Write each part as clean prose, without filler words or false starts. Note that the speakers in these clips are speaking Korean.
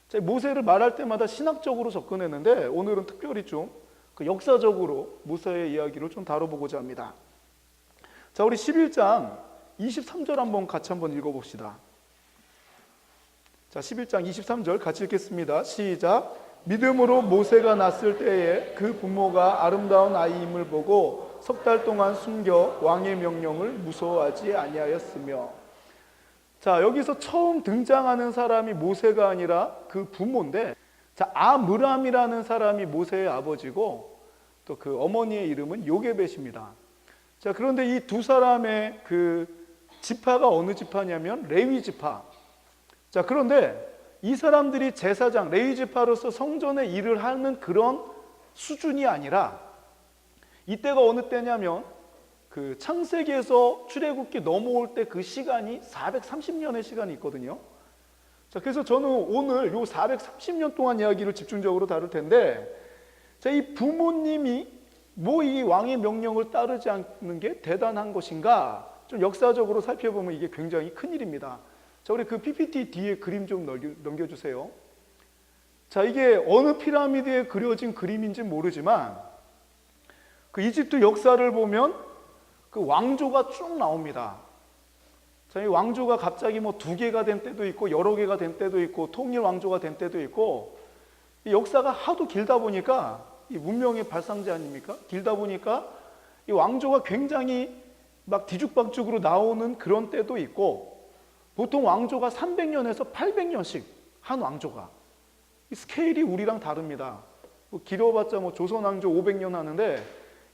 자, 모세를 말할 때마다 신학적으로 접근했는데 오늘은 특별히 좀 그 역사적으로 모세의 이야기를 좀 다뤄보고자 합니다. 자, 우리 11장 23절 같이 한번 읽어봅시다. 자, 11장 23절 같이 읽겠습니다. 시작. 믿음으로 모세가 낳았을 때에 그 부모가 아름다운 아이임을 보고 석 달 동안 숨겨 왕의 명령을 무서워하지 아니하였으며. 자, 여기서 처음 등장하는 사람이 모세가 아니라 그 부모인데, 자, 아므람이라는 사람이 모세의 아버지고 또 그 어머니의 이름은 요게벳입니다. 자, 그런데 이 두 사람의 그 지파가 어느 지파냐면 레위 지파. 자, 그런데 이 사람들이 제사장, 레위 지파로서 성전의 일을 하는 그런 수준이 아니라, 이때가 어느 때냐면 그 창세기에서 출애굽기 넘어올 때 그 시간이 430년의 시간이 있거든요. 자, 그래서 저는 오늘 요 430년 동안 이야기를 집중적으로 다룰 텐데, 자, 이 부모님이 뭐 이 왕의 명령을 따르지 않는 게 대단한 것인가? 좀 역사적으로 살펴보면 이게 굉장히 큰 일입니다. 자, 우리 그 PPT 뒤에 그림 좀 넘겨주세요. 자, 이게 어느 피라미드에 그려진 그림인지 모르지만 그 이집트 역사를 보면 그 왕조가 쭉 나옵니다. 자, 이 왕조가 갑자기 뭐 2개가 된 때도 있고 여러 개가 된 때도 있고 통일 왕조가 된 때도 있고, 이 역사가 하도 길다 보니까 이 문명의 발상제 아닙니까? 길다 보니까 이 왕조가 굉장히 막 뒤죽박죽으로 나오는 그런 때도 있고, 보통 왕조가 300년에서 800년씩 한 왕조가, 이 스케일이 우리랑 다릅니다. 뭐 길어봤자 뭐 조선 왕조 500년 하는데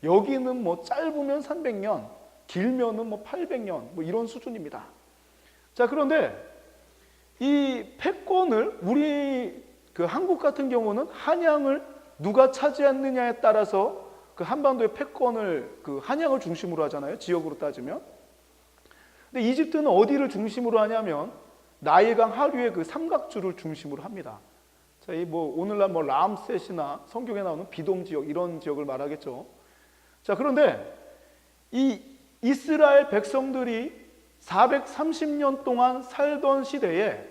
여기는 뭐 짧으면 300년, 길면은 뭐 800년 뭐 이런 수준입니다. 자, 그런데 이 패권을 우리 그 한국 같은 경우는 한양을 누가 차지했느냐에 따라서 그 한반도의 패권을 그 한양을 중심으로 하잖아요. 지역으로 따지면. 근데 이집트는 어디를 중심으로 하냐면 나일강 하류의 그 삼각주를 중심으로 합니다. 자, 이 뭐 오늘날 뭐 람셋이나 성경에 나오는 비돔 지역 이런 지역을 말하겠죠. 자, 그런데 이 이스라엘 백성들이 430년 동안 살던 시대에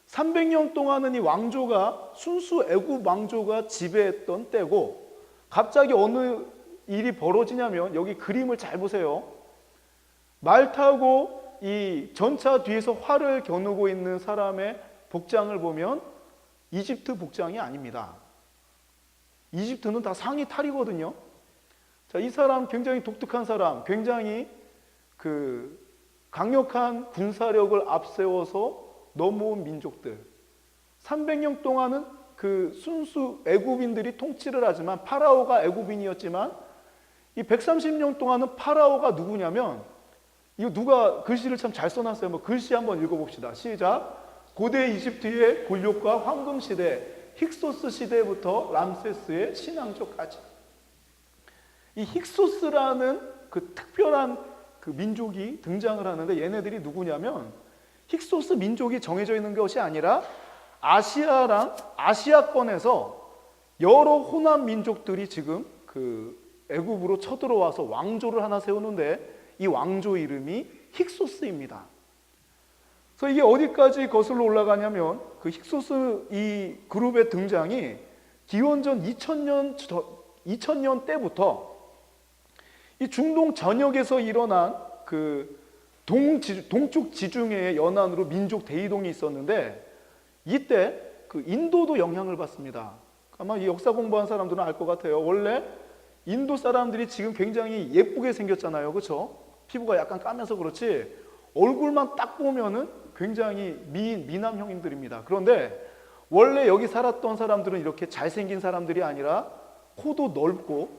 300년 동안은 이 왕조가 순수 애굽 왕조가 지배했던 때고, 갑자기 어느 일이 벌어지냐면 여기 그림을 잘 보세요. 말 타고 이 전차 뒤에서 활을 겨누고 있는 사람의 복장을 보면 이집트 복장이 아닙니다. 이집트는 다 상의 탈이거든요. 자, 이 사람 굉장히 독특한 사람, 굉장히 그 강력한 군사력을 앞세워서 넘어온 민족들. 300년 동안은 그 순수 애굽인들이 통치를 하지만, 파라오가 애굽인이었지만 이 130년 동안은 파라오가 누구냐면, 이거 누가 글씨를 참 잘 써놨어요. 뭐 글씨 한번 읽어봅시다. 시작. 고대 이집트의 굴욕과 황금 시대, 힉소스 시대부터 람세스의 신왕조까지. 이 힉소스라는 그 특별한 그 민족이 등장을 하는데, 얘네들이 누구냐면 힉소스 민족이 정해져 있는 것이 아니라 아시아랑 아시아권에서 여러 호남 민족들이 지금 그 애굽으로 쳐들어와서 왕조를 하나 세우는데, 이 왕조 이름이 힉소스입니다. 그래서 이게 어디까지 거슬러 올라가냐면 그 힉소스 이 그룹의 등장이 기원전 2000년 때부터 이 중동 전역에서 일어난 그 동쪽 지중해의 연안으로 민족 대이동이 있었는데, 이때 그 인도도 영향을 받습니다. 아마 이 역사 공부한 사람들은 알 것 같아요. 원래 인도 사람들이 지금 굉장히 예쁘게 생겼잖아요. 그렇죠? 피부가 약간 까면서 그렇지 얼굴만 딱 보면은 굉장히 미남 형님들입니다. 그런데 원래 여기 살았던 사람들은 이렇게 잘생긴 사람들이 아니라 코도 넓고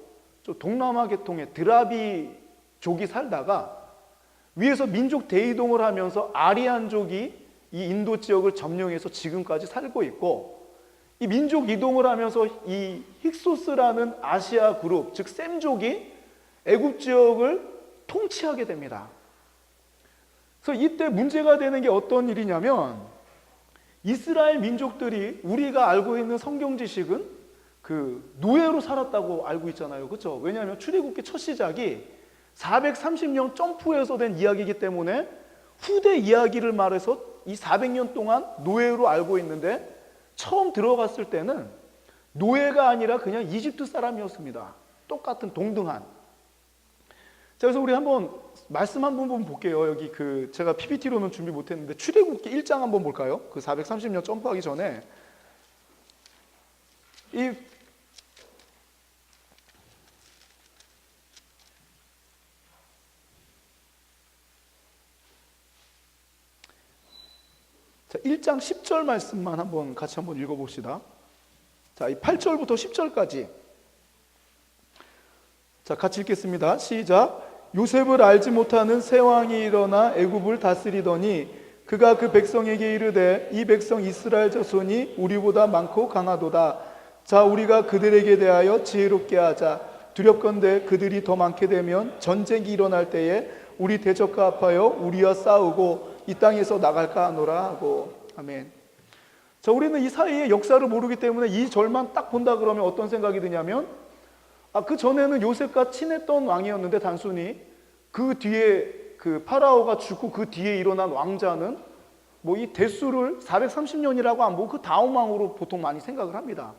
좀 동남아 계통의 드라비족이 살다가 위에서 민족 대이동을 하면서 아리안족이 이 인도 지역을 점령해서 지금까지 살고 있고, 이 민족 이동을 하면서 이 힉소스라는 아시아 그룹, 즉 셈족이 애굽 지역을 통치하게 됩니다. 그래서 이때 문제가 되는 게 어떤 일이냐면, 이스라엘 민족들이 우리가 알고 있는 성경 지식은 그 노예로 살았다고 알고 있잖아요. 그렇죠? 왜냐하면 출애굽기 첫 시작이 430년 점프해서 된 이야기이기 때문에 후대 이야기를 말해서 이 400년 동안 노예로 알고 있는데, 처음 들어갔을 때는 노예가 아니라 그냥 이집트 사람이었습니다. 똑같은 동등한. 자, 그래서 우리 한번 말씀 한 번 볼게요. 여기 제가 PPT로는 준비 못했는데 출애굽기 1장 한번 볼까요? 그 430년 점프하기 전에 자, 1장 10절 말씀만 같이 한번 읽어봅시다. 자, 이 8절부터 10절까지. 자, 같이 읽겠습니다. 시작. 요셉을 알지 못하는 새 왕이 일어나 애굽을 다스리더니 그가 그 백성에게 이르되 이 백성 이스라엘 자손이 우리보다 많고 강하도다. 자, 우리가 그들에게 대하여 지혜롭게 하자. 두렵건대 그들이 더 많게 되면 전쟁이 일어날 때에 우리 대적과 합하여 우리와 싸우고 이 땅에서 나갈까 하노라 하고. 아멘. 자, 우리는 이 사이의 역사를 모르기 때문에 이 절만 딱 본다 그러면 어떤 생각이 드냐면, 그 전에는 요셉과 친했던 왕이었는데 단순히 그 뒤에 그 파라오가 죽고 그 뒤에 일어난 왕자는 뭐 이 대수를 430년이라고 안 보고 그 다음 왕으로 보통 많이 생각을 합니다.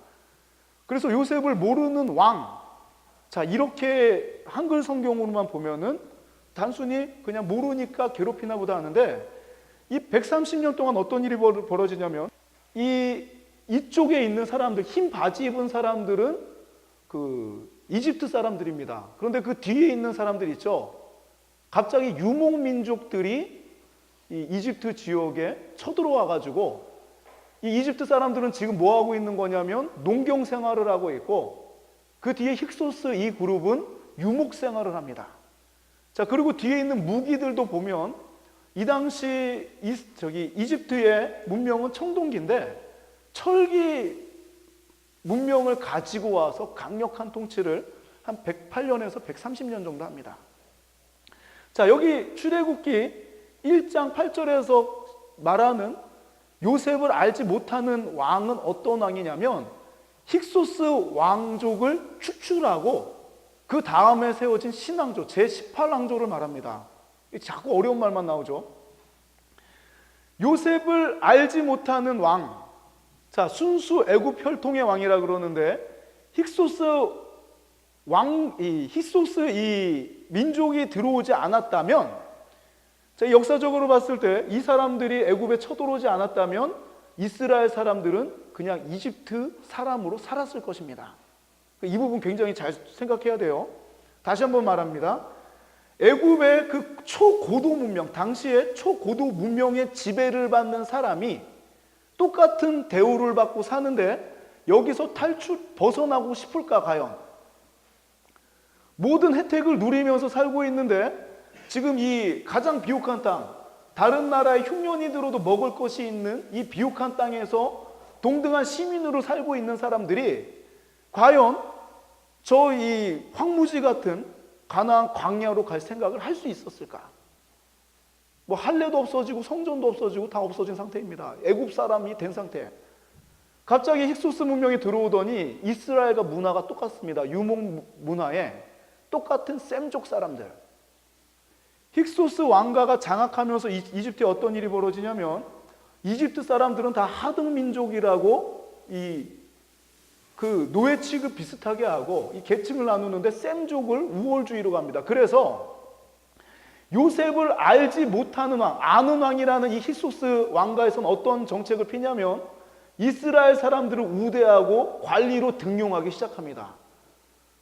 그래서 요셉을 모르는 왕, 자, 이렇게 한글 성경으로만 보면은 단순히 그냥 모르니까 괴롭히나 보다 하는데, 이 130년 동안 어떤 일이 벌어지냐면 이쪽에 있는 사람들, 흰 바지 입은 사람들은 그 이집트 사람들입니다. 그런데 그 뒤에 있는 사람들 있죠. 갑자기 유목민족들이 이 이집트 지역에 쳐들어와 가지고 이 이집트 사람들은 지금 뭐 하고 있는 거냐면 농경 생활을 하고 있고, 그 뒤에 힉소스 이 그룹은 유목 생활을 합니다. 자, 그리고 뒤에 있는 무기들도 보면 이 당시 이집트의 문명은 청동기인데 철기 문명을 가지고 와서 강력한 통치를 한 108년에서 130년 정도 합니다. 자, 여기 출애굽기 1장 8절에서 말하는 요셉을 알지 못하는 왕은 어떤 왕이냐면 힉소스 왕족을 추출하고 그 다음에 세워진 신왕조, 제18왕조를 말합니다. 자꾸 어려운 말만 나오죠. 요셉을 알지 못하는 왕, 자, 순수 애굽 혈통의 왕이라 그러는데 힉소스 이 민족이 들어오지 않았다면, 자, 역사적으로 봤을 때 이 사람들이 애굽에 쳐들어오지 않았다면 이스라엘 사람들은 그냥 이집트 사람으로 살았을 것입니다. 이 부분 굉장히 잘 생각해야 돼요. 다시 한번 말합니다. 애굽의 그 초고도 문명, 당시에 초고도 문명의 지배를 받는 사람이 똑같은 대우를 받고 사는데 여기서 벗어나고 싶을까 과연? 모든 혜택을 누리면서 살고 있는데 지금 이 가장 비옥한 땅, 다른 나라의 흉년이 들어도 먹을 것이 있는 이 비옥한 땅에서 동등한 시민으로 살고 있는 사람들이 과연 저 이 황무지 같은 가나안 광야로 갈 생각을 할 수 있었을까? 뭐 할례도 없어지고 성전도 없어지고 다 없어진 상태입니다. 애굽 사람이 된 상태. 갑자기 힉소스 문명이 들어오더니 이스라엘과 문화가 똑같습니다. 유목 문화에 똑같은 셈족 사람들. 힉소스 왕가가 장악하면서 이집트에 어떤 일이 벌어지냐면 이집트 사람들은 다 하등 민족이라고 그 노예 취급 비슷하게 하고 이 계층을 나누는데 셈족을 우월주의로 갑니다. 그래서 요셉을 알지 못하는 왕, 아는 왕이라는 이 힉소스 왕가에서는 어떤 정책을 피냐면 이스라엘 사람들을 우대하고 관리로 등용하기 시작합니다.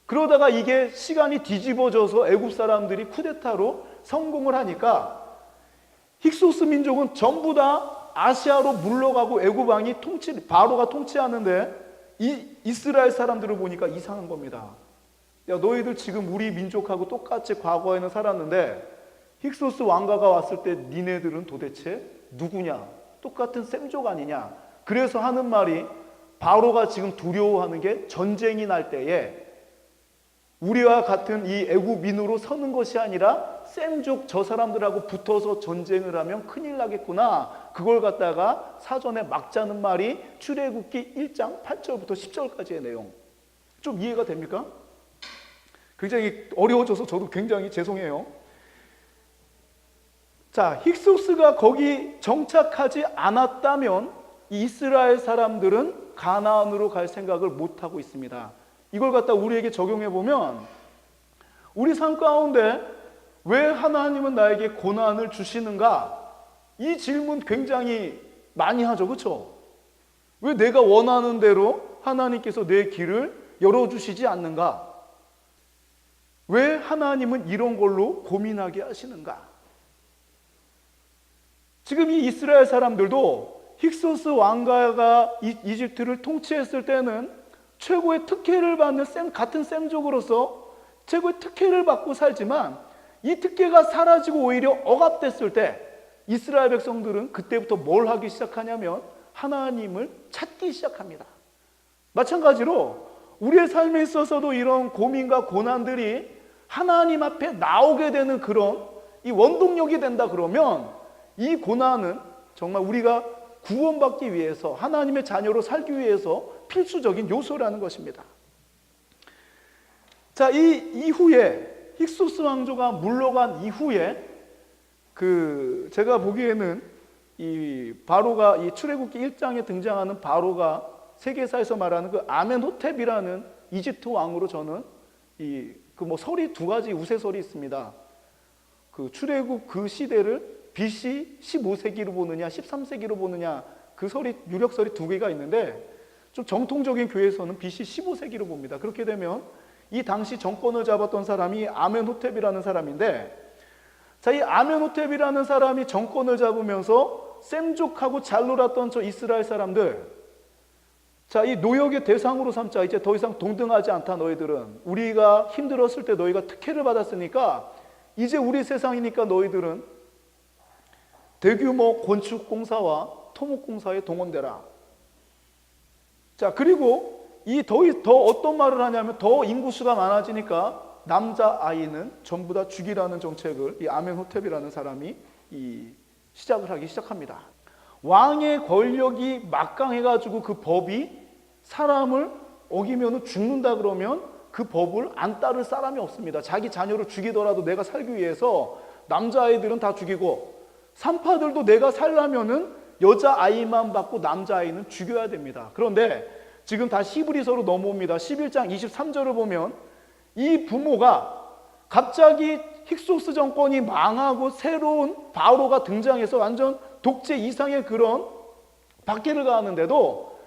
그러다가 이게 시간이 뒤집어져서 애굽 사람들이 쿠데타로 성공을 하니까 힉소스 민족은 전부 다 아시아로 물러가고 애굽 왕이 바로가 통치하는데 이스라엘 사람들을 보니까 이상한 겁니다. 야, 너희들 지금 우리 민족하고 똑같이 과거에는 살았는데 힉소스 왕가가 왔을 때 니네들은 도대체 누구냐? 똑같은 셈족 아니냐? 그래서 하는 말이 바로가 지금 두려워하는 게 전쟁이 날 때에 우리와 같은 이 애굽민으로 서는 것이 아니라 셈족 저 사람들하고 붙어서 전쟁을 하면 큰일 나겠구나. 그걸 갖다가 사전에 막자는 말이 출애굽기 1장 8절부터 10절까지의 내용. 좀 이해가 됩니까? 굉장히 어려워져서 저도 굉장히 죄송해요. 자, 힉소스가 거기 정착하지 않았다면 이 이스라엘 사람들은 가나안으로 갈 생각을 못하고 있습니다. 이걸 갖다 우리에게 적용해 보면 우리 삶 가운데 왜 하나님은 나에게 고난을 주시는가? 이 질문 굉장히 많이 하죠. 그렇죠? 왜 내가 원하는 대로 하나님께서 내 길을 열어주시지 않는가? 왜 하나님은 이런 걸로 고민하게 하시는가? 지금 이 이스라엘 사람들도 힉소스 왕가가 이집트를 통치했을 때는 최고의 특혜를 받는 같은 셈족으로서 최고의 특혜를 받고 살지만 이 특혜가 사라지고 오히려 억압됐을 때 이스라엘 백성들은 그때부터 뭘 하기 시작하냐면 하나님을 찾기 시작합니다. 마찬가지로 우리의 삶에 있어서도 이런 고민과 고난들이 하나님 앞에 나오게 되는 그런 이 원동력이 된다 그러면 이 고난은 정말 우리가 구원받기 위해서 하나님의 자녀로 살기 위해서 필수적인 요소라는 것입니다. 자, 이 이후에 힉소스 왕조가 물러간 이후에 제가 보기에는 이 바로가 이 출애굽기 1장에 등장하는 바로가 세계사에서 말하는 그 아멘호텝이라는 이집트 왕으로 저는 설이 두 가지 우세설이 있습니다. 그 출애굽 그 시대를 BC 15세기로 보느냐 13세기로 보느냐 그 유력설이 두 개가 있는데 좀 정통적인 교회에서는 BC 15세기로 봅니다. 그렇게 되면 이 당시 정권을 잡았던 사람이 아멘호텝이라는 사람인데, 자, 이 아멘호텝이라는 사람이 정권을 잡으면서 셈족하고 잘 놀았던 저 이스라엘 사람들, 자, 이 노역의 대상으로 삼자. 이제 더 이상 동등하지 않다. 너희들은 우리가 힘들었을 때 너희가 특혜를 받았으니까 이제 우리 세상이니까 너희들은 대규모 건축공사와 토목공사에 동원되라. 자, 그리고 더 어떤 말을 하냐면 더 인구수가 많아지니까 남자아이는 전부 다 죽이라는 정책을 이 아멘호텝이라는 사람이 시작을 하기 시작합니다. 왕의 권력이 막강해가지고 그 법이 사람을 어기면 죽는다 그러면 그 법을 안 따를 사람이 없습니다. 자기 자녀를 죽이더라도 내가 살기 위해서 남자아이들은 다 죽이고 산파들도 내가 살려면은 여자아이만 받고 남자아이는 죽여야 됩니다. 그런데 지금 다 히브리서로 넘어옵니다. 11장 23절을 보면 이 부모가 갑자기 힉소스 정권이 망하고 새로운 바로가 등장해서 완전 독재 이상의 그런 박해를 가하는데도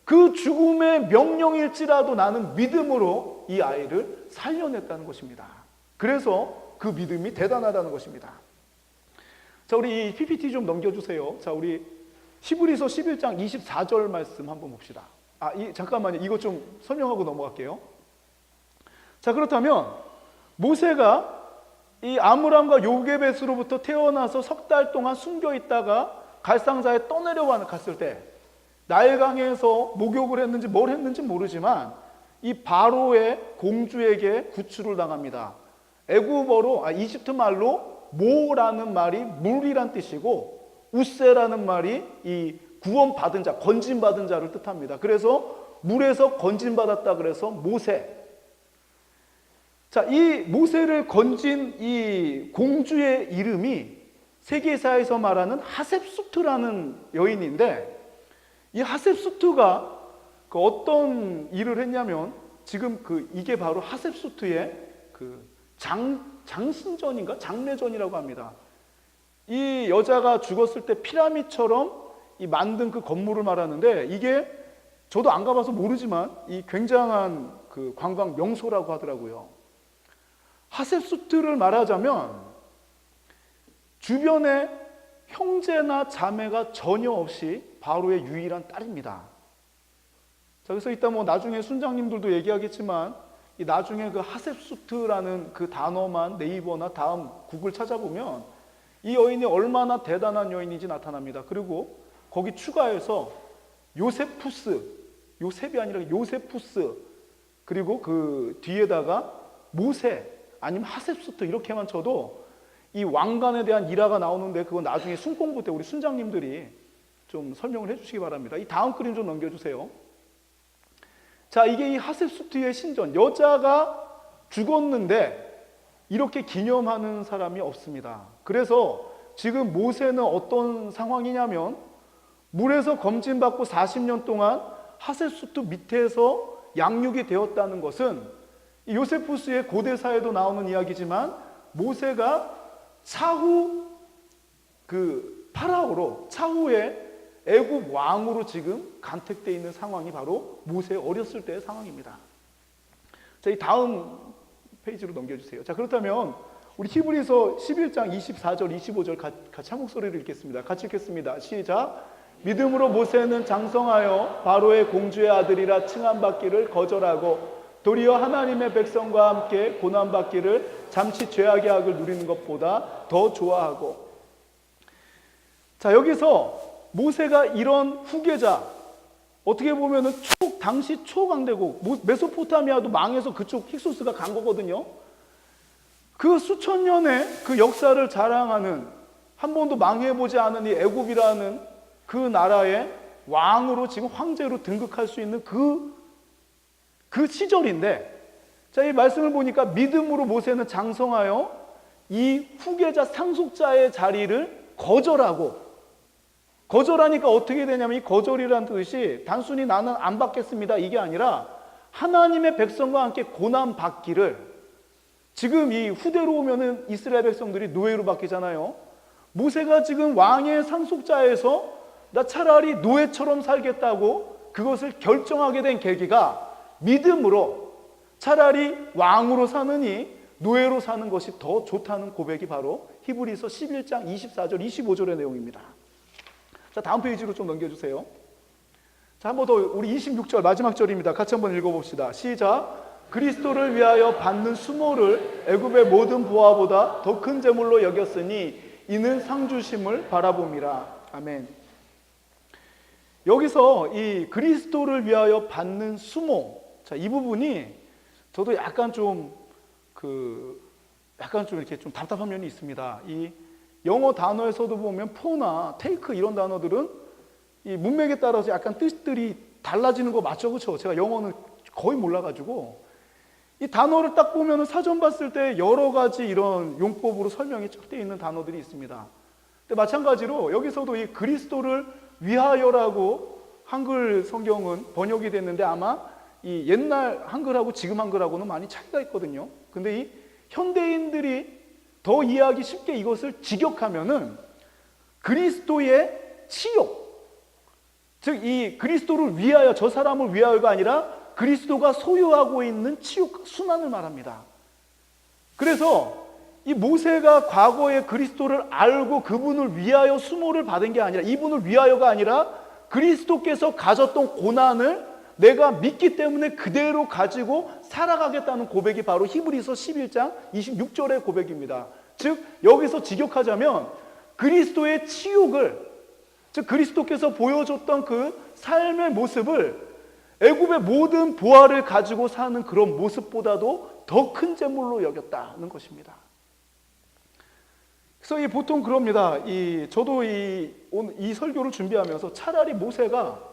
그 죽음의 명령일지라도 나는 믿음으로 이 아이를 살려냈다는 것입니다. 그래서 그 믿음이 대단하다는 것입니다. 자, 우리 이 PPT 좀 넘겨주세요. 자, 우리 히브리서 11장 24절 말씀 한번 봅시다. 잠깐만요. 이거 좀 설명하고 넘어갈게요. 자, 그렇다면 모세가 이 아므람과 요게벳으로부터 태어나서 석 달 동안 숨겨 있다가 갈상자에 떠내려와 갔을 때 나일강에서 목욕을 했는지 뭘 했는지 모르지만 이 바로의 공주에게 구출을 당합니다. 이집트 말로 모라는 말이 물이란 뜻이고 우세라는 말이 이 구원받은 자, 건진받은 자를 뜻합니다. 그래서 물에서 건진받았다 그래서 모세. 자, 이 모세를 건진 이 공주의 이름이 세계사에서 말하는 하셉수트라는 여인인데, 이 하셉수트가 어떤 일을 했냐면 지금 이게 바로 하셉수트의 장신전인가 장례전이라고 합니다. 이 여자가 죽었을 때 피라미드처럼 만든 그 건물을 말하는데, 이게 저도 안 가봐서 모르지만 이 굉장한 관광 명소라고 하더라고요. 하셉수트를 말하자면 주변에 형제나 자매가 전혀 없이 바로의 유일한 딸입니다. 자, 그래서 이따 나중에 순장님들도 얘기하겠지만 이 나중에 그 하셉수트라는 그 단어만 네이버나 다음 구글 찾아보면 이 여인이 얼마나 대단한 여인인지 나타납니다. 그리고 거기 추가해서 요셉이 아니라 요세푸스, 그리고 그 뒤에다가 모세 아니면 하셉수트 이렇게만 쳐도 이 왕관에 대한 일화가 나오는데, 그건 나중에 순공부 때 우리 순장님들이 좀 설명을 해주시기 바랍니다. 이 다음 그림 좀 넘겨주세요. 자, 이게 이 하셉수트의 신전, 여자가 죽었는데 이렇게 기념하는 사람이 없습니다. 그래서 지금 모세는 어떤 상황이냐면 물에서 검진받고 40년 동안 하셋수트 밑에서 양육이 되었다는 것은 요세푸스의 고대사에도 나오는 이야기지만 모세가 차후 그 파라오로 차후에 애굽 왕으로 지금 간택되어 있는 상황이 바로 모세 어렸을 때의 상황입니다. 자, 이 다음 페이지로 넘겨주세요. 자, 그렇다면 우리 히브리서 11장 24절 25절 같이 한 목소리를 읽겠습니다. 같이 읽겠습니다. 시작. 믿음으로 모세는 장성하여 바로의 공주의 아들이라 칭함받기를 거절하고 도리어 하나님의 백성과 함께 고난받기를 잠시 죄악의 악을 누리는 것보다 더 좋아하고. 자, 여기서 모세가 이런 후계자, 어떻게 보면은 당시 초강대국 메소포타미아도 망해서 그쪽 힉소스가 간 거거든요. 그 수천 년의 그 역사를 자랑하는, 한 번도 망해보지 않은 이 애굽이라는 그 나라의 왕으로 지금 황제로 등극할 수 있는 그 시절인데, 자, 이 말씀을 보니까 믿음으로 모세는 장성하여 이 후계자 상속자의 자리를 거절하니까 어떻게 되냐면, 이 거절이라는 뜻이 단순히 나는 안 받겠습니다 이게 아니라 하나님의 백성과 함께 고난 받기를, 지금 이 후대로 오면은 이스라엘 백성들이 노예로 바뀌잖아요. 모세가 지금 왕의 상속자에서 나 차라리 노예처럼 살겠다고 그것을 결정하게 된 계기가 믿음으로 차라리 왕으로 사느니 노예로 사는 것이 더 좋다는 고백이 바로 히브리서 11장 24절 25절의 내용입니다. 자, 다음 페이지로 좀 넘겨주세요. 자, 한 번 더 우리 26절 마지막 절입니다. 같이 한번 읽어봅시다. 시작. 그리스도를 위하여 받는 수모를 애굽의 모든 보화보다 더 큰 재물로 여겼으니 이는 상주심을 바라봄이라. 아멘. 여기서 이 그리스도를 위하여 받는 수모, 자, 이 부분이 저도 약간 좀 이렇게 좀 답답한 면이 있습니다. 이 영어 단어에서도 보면 포나 테이크 이런 단어들은 이 문맥에 따라서 약간 뜻들이 달라지는 거 맞죠? 그렇죠? 제가 영어는 거의 몰라가지고 이 단어를 딱 보면 사전 봤을 때 여러 가지 이런 용법으로 설명이 쫙 되어 있는 단어들이 있습니다. 근데 마찬가지로 여기서도 이 그리스도를 위하여라고 한글 성경은 번역이 됐는데 아마 이 옛날 한글하고 지금 한글하고는 많이 차이가 있거든요. 근데 이 현대인들이 더 이해하기 쉽게 이것을 직역하면은 그리스도의 치욕, 즉 이 그리스도를 위하여, 저 사람을 위하여가 아니라 그리스도가 소유하고 있는 치욕, 순환을 말합니다. 그래서 이 모세가 과거에 그리스도를 알고 그분을 위하여 수모를 받은 게 아니라, 이분을 위하여가 아니라 그리스도께서 가졌던 고난을 내가 믿기 때문에 그대로 가지고 살아가겠다는 고백이 바로 히브리서 11장 26절의 고백입니다. 즉 여기서 직역하자면 그리스도의 치욕을, 즉 그리스도께서 보여줬던 그 삶의 모습을 애굽의 모든 보화를 가지고 사는 그런 모습보다도 더 큰 재물로 여겼다는 것입니다. 그래서 보통 그럽니다. 저도 이 설교를 준비하면서 차라리 모세가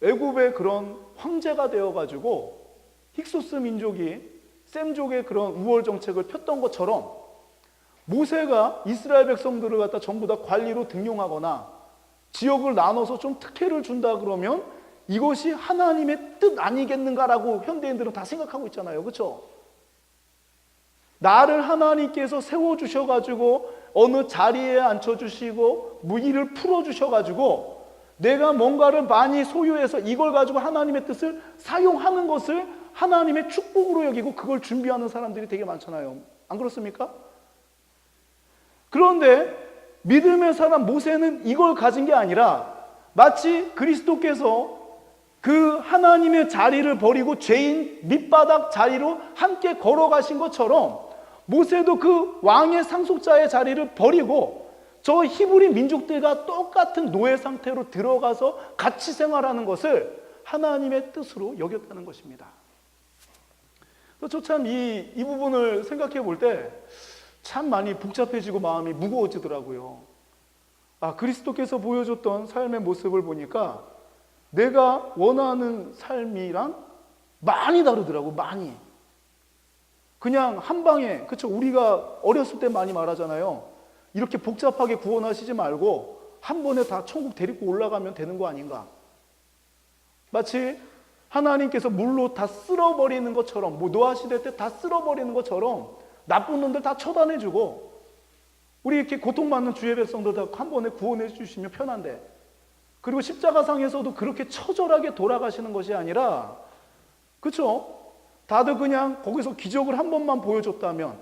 애굽의 그런 황제가 되어가지고 힉소스 민족이 셈족의 그런 우월 정책을 폈던 것처럼 모세가 이스라엘 백성들을 갖다 전부 다 관리로 등용하거나 지역을 나눠서 좀 특혜를 준다 그러면 이것이 하나님의 뜻 아니겠는가라고 현대인들은 다 생각하고 있잖아요. 그렇죠? 나를 하나님께서 세워주셔가지고 어느 자리에 앉혀주시고 무기를 풀어주셔가지고 내가 뭔가를 많이 소유해서 이걸 가지고 하나님의 뜻을 사용하는 것을 하나님의 축복으로 여기고 그걸 준비하는 사람들이 되게 많잖아요. 안 그렇습니까? 그런데 믿음의 사람 모세는 이걸 가진 게 아니라 마치 그리스도께서 그 하나님의 자리를 버리고 죄인 밑바닥 자리로 함께 걸어가신 것처럼 모세도 그 왕의 상속자의 자리를 버리고 저 히브리 민족들과 똑같은 노예 상태로 들어가서 같이 생활하는 것을 하나님의 뜻으로 여겼다는 것입니다. 저 참 이 부분을 생각해 볼 때 참 많이 복잡해지고 마음이 무거워지더라고요. 그리스도께서 보여줬던 삶의 모습을 보니까 내가 원하는 삶이랑 많이 다르더라고. 많이. 그냥 한 방에, 그쵸? 우리가 어렸을 때 많이 말하잖아요. 이렇게 복잡하게 구원하시지 말고 한 번에 다 천국 데리고 올라가면 되는 거 아닌가? 마치 하나님께서 물로 다 쓸어버리는 것처럼, 뭐 노아 시대 때 다 쓸어버리는 것처럼 나쁜 놈들 다 처단해주고 우리 이렇게 고통받는 주의 백성들 다 한 번에 구원해 주시면 편한데, 그리고 십자가상에서도 그렇게 처절하게 돌아가시는 것이 아니라, 그렇죠? 다들 그냥 거기서 기적을 한 번만 보여줬다면,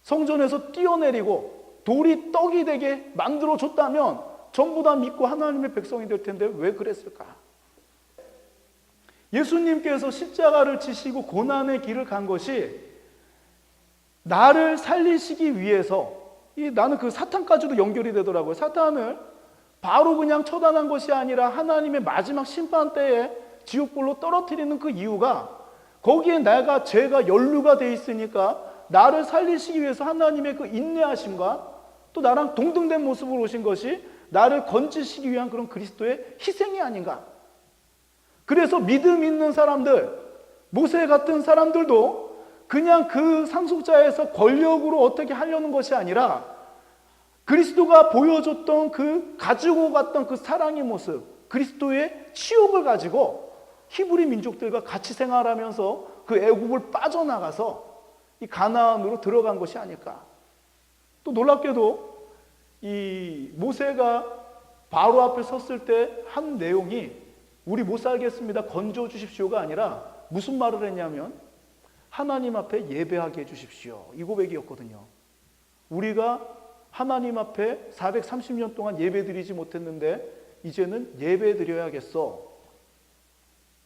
성전에서 뛰어내리고 돌이 떡이 되게 만들어줬다면 전부 다 믿고 하나님의 백성이 될 텐데 왜 그랬을까? 예수님께서 십자가를 지시고 고난의 길을 간 것이 나를 살리시기 위해서, 나는 그 사탄까지도 연결이 되더라고요. 사탄을 바로 그냥 처단한 것이 아니라 하나님의 마지막 심판 때에 지옥불로 떨어뜨리는 그 이유가, 거기에 내가 죄가 연루가 돼 있으니까 나를 살리시기 위해서 하나님의 그 인내하심과 또 나랑 동등된 모습으로 오신 것이 나를 건지시기 위한 그런 그리스도의 희생이 아닌가. 그래서 믿음 있는 사람들, 모세 같은 사람들도 그냥 그 상속자에서 권력으로 어떻게 하려는 것이 아니라 그리스도가 보여줬던 그 가지고 갔던 그 사랑의 모습, 그리스도의 치욕을 가지고 히브리 민족들과 같이 생활하면서 그 애국을 빠져나가서 이 가나안으로 들어간 것이 아닐까. 또 놀랍게도 이 모세가 바로 앞에 섰을 때 한 내용이 우리 못 살겠습니다, 건져 주십시오가 아니라 무슨 말을 했냐면 하나님 앞에 예배하게 해주십시오, 이 고백이었거든요. 우리가 하나님 앞에 430년 동안 예배 드리지 못했는데 이제는 예배 드려야겠어.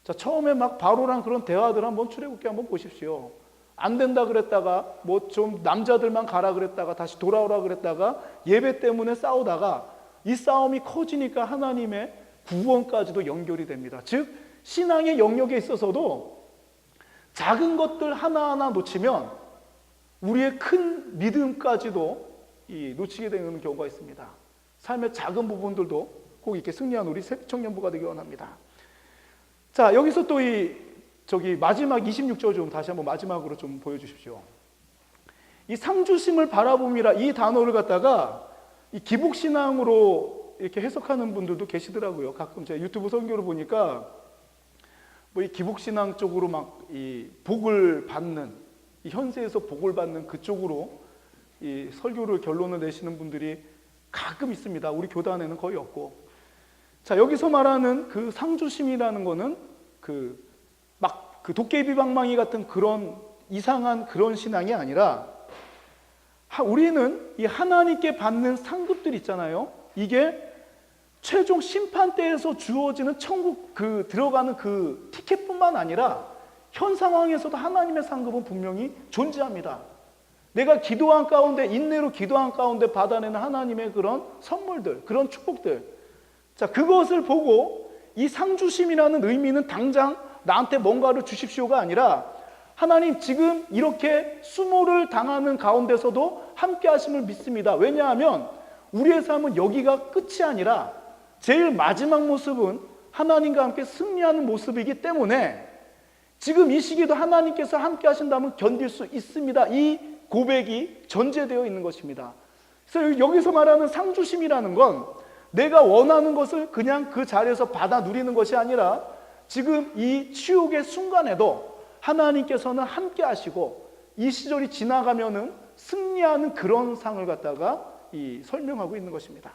자, 처음에 막 바로랑 그런 대화들 한번 출애굽기 한번 보십시오. 안 된다 그랬다가 뭐 좀 남자들만 가라 그랬다가 다시 돌아오라 그랬다가 예배 때문에 싸우다가 이 싸움이 커지니까 하나님의 구원까지도 연결이 됩니다. 즉 신앙의 영역에 있어서도 작은 것들 하나하나 놓치면 우리의 큰 믿음까지도 놓치게 되는 경우가 있습니다. 삶의 작은 부분들도 꼭 이렇게 승리한 우리 청년부가 되기 원합니다. 자, 여기서 또 마지막 26절 좀 다시 한번 마지막으로 좀 보여주십시오. 이 상주심을 바라봄이라 이 단어를 갖다가 이 기복신앙으로 이렇게 해석하는 분들도 계시더라고요. 가끔 제가 유튜브 설교를 보니까 뭐 이 기복신앙 쪽으로 막 이 복을 받는, 이 현세에서 복을 받는 그쪽으로 이 설교를 결론을 내시는 분들이 가끔 있습니다. 우리 교단에는 거의 없고. 자, 여기서 말하는 그 상주심이라는 거는 그 도깨비방망이 같은 그런 이상한 그런 신앙이 아니라, 우리는 이 하나님께 받는 상급들 있잖아요. 이게 최종 심판 때에서 주어지는 천국 들어가는 그 티켓뿐만 아니라 현 상황에서도 하나님의 상급은 분명히 존재합니다. 내가 기도한 가운데, 인내로 기도한 가운데 받아내는 하나님의 그런 선물들, 그런 축복들. 자, 그것을 보고 이 상주심이라는 의미는 당장 나한테 뭔가를 주십시오가 아니라, 하나님 지금 이렇게 수모를 당하는 가운데서도 함께 하심을 믿습니다. 왜냐하면 우리의 삶은 여기가 끝이 아니라 제일 마지막 모습은 하나님과 함께 승리하는 모습이기 때문에 지금 이 시기도 하나님께서 함께 하신다면 견딜 수 있습니다. 이 고백이 전제되어 있는 것입니다. 그래서 여기서 말하는 상주심이라는 건 내가 원하는 것을 그냥 그 자리에서 받아 누리는 것이 아니라 지금 이 치욕의 순간에도 하나님께서는 함께 하시고 이 시절이 지나가면은 승리하는 그런 상을 갖다가 설명하고 있는 것입니다.